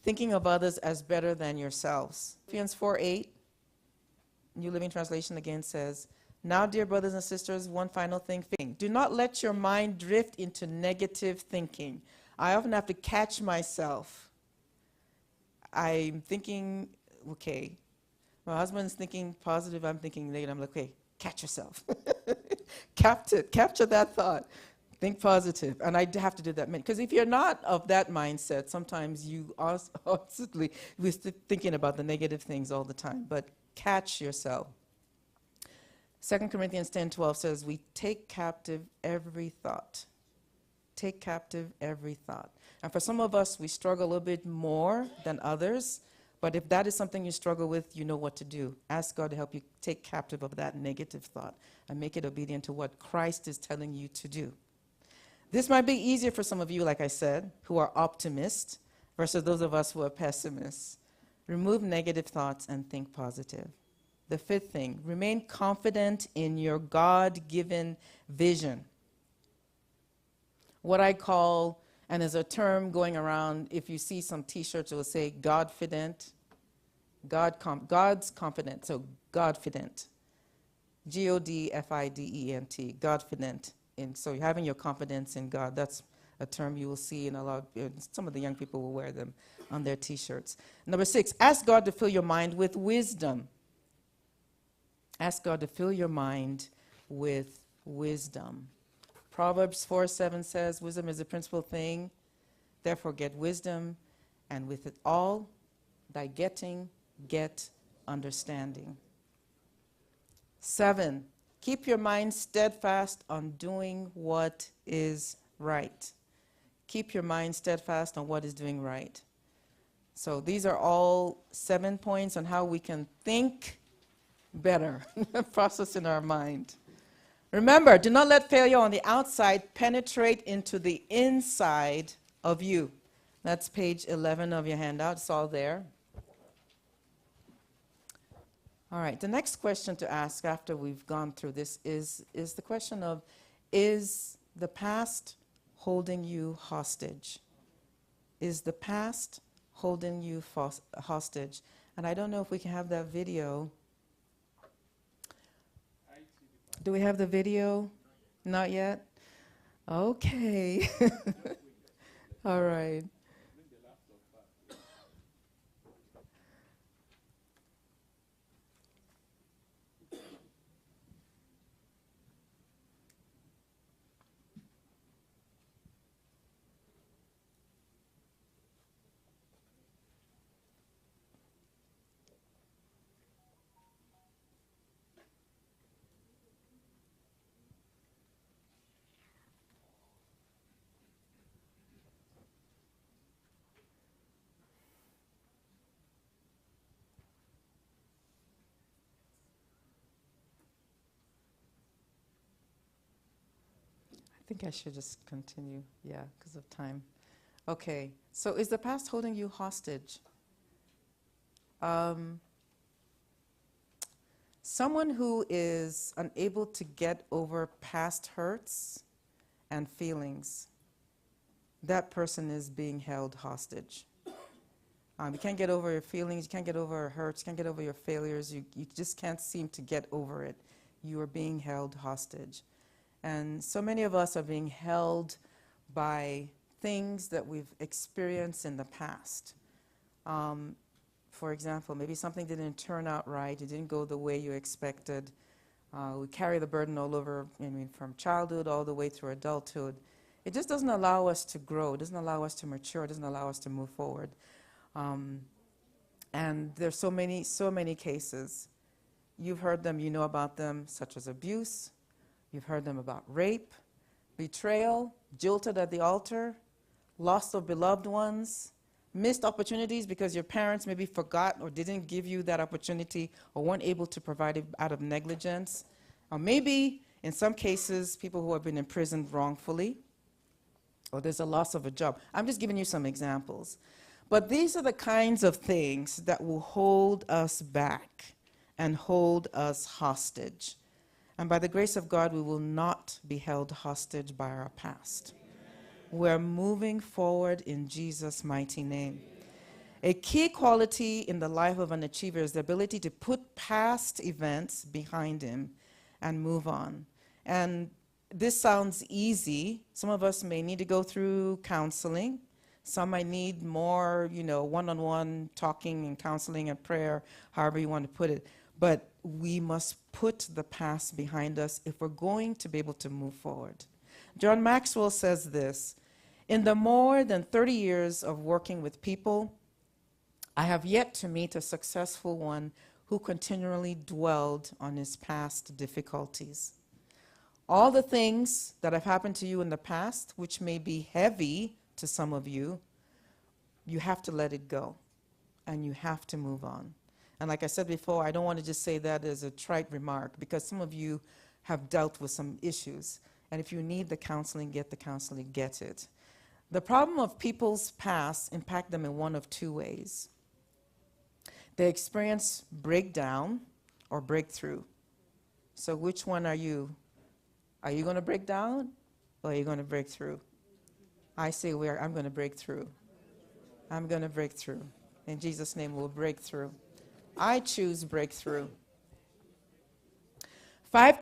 thinking of others as better than yourselves. Philippians 4:8, New Living Translation again says, now, dear brothers and sisters, one final thing. Do not let your mind drift into negative thinking. I often have to catch myself. I'm thinking, okay, my husband's thinking positive, I'm thinking negative. I'm like, okay, catch yourself. Capture that thought. Think positive. And I have to do that. Because if you're not of that mindset, sometimes you are constantly thinking about the negative things all the time. But catch yourself. 2 Corinthians 10:12 says, we take captive every thought. Take captive every thought. And for some of us, we struggle a little bit more than others. But if that is something you struggle with, you know what to do. Ask God to help you take captive of that negative thought and make it obedient to what Christ is telling you to do. This might be easier for some of you, like I said, who are optimists versus those of us who are pessimists. Remove negative thoughts and think positive. The fifth thing, remain confident in your God-given vision. What I call, and there's a term going around, if you see some t-shirts, it will say Godfident, God's confident, so Godfident. Godfident, Godfident. So you're having your confidence in God. That's a term you will see in a lot of, some of the young people will wear them on their t-shirts. Number 6, ask God to fill your mind with wisdom. Ask God to fill your mind with wisdom. Proverbs 4:7 says, wisdom is the principal thing. Therefore get wisdom, and with it all thy getting, get understanding. 7, keep your mind steadfast on doing what is right. Keep your mind steadfast on what is doing right. So these are all 7 points on how we can think better, process in our mind. Remember, do not let failure on the outside penetrate into the inside of you. That's page 11 of your handout. It's all there. All right, the next question to ask after we've gone through this is the question of, is the past holding you hostage? Is the past holding you hostage? And I don't know if we can have that video. Do we have the video? Not yet? Okay. All right. I think I should just continue, yeah, because of time. Okay, so is the past holding you hostage? Someone who is unable to get over past hurts and feelings, that person is being held hostage. You can't get over your feelings, you can't get over your hurts, you can't get over your failures, you just can't seem to get over it. You are being held hostage. And so many of us are being held by things that we've experienced in the past. For example, maybe something didn't turn out right, it didn't go the way you expected. We carry the burden all over, from childhood all the way through adulthood. It just doesn't allow us to grow, it doesn't allow us to mature, it doesn't allow us to move forward. And there's so many cases. You've heard them, you know about them, such as abuse. You've heard them about rape, betrayal, jilted at the altar, loss of beloved ones, missed opportunities because your parents maybe forgot or didn't give you that opportunity or weren't able to provide it out of negligence. Or maybe, in some cases, people who have been imprisoned wrongfully, or there's a loss of a job. I'm just giving you some examples. But these are the kinds of things that will hold us back and hold us hostage. And by the grace of God, we will not be held hostage by our past. We're moving forward in Jesus' mighty name. A key quality in the life of an achiever is the ability to put past events behind him and move on. And this sounds easy. Some of us may need to go through counseling. Some might need more, one-on-one talking and counseling and prayer, however you want to put it. But we must put the past behind us if we're going to be able to move forward. John Maxwell says this: in the more than 30 years of working with people, I have yet to meet a successful one who continually dwelled on his past difficulties. All the things that have happened to you in the past, which may be heavy to some of you, you have to let it go, and you have to move on. And like I said before, I don't want to just say that as a trite remark, because some of you have dealt with some issues. And if you need the counseling, get it. The problem of people's past impact them in one of two ways. They experience breakdown or breakthrough. So which one are you? Are you going to break down, or are you going to break through? I say I'm going to break through. I'm going to break through. In Jesus' name, we'll break through. I choose breakthrough. 5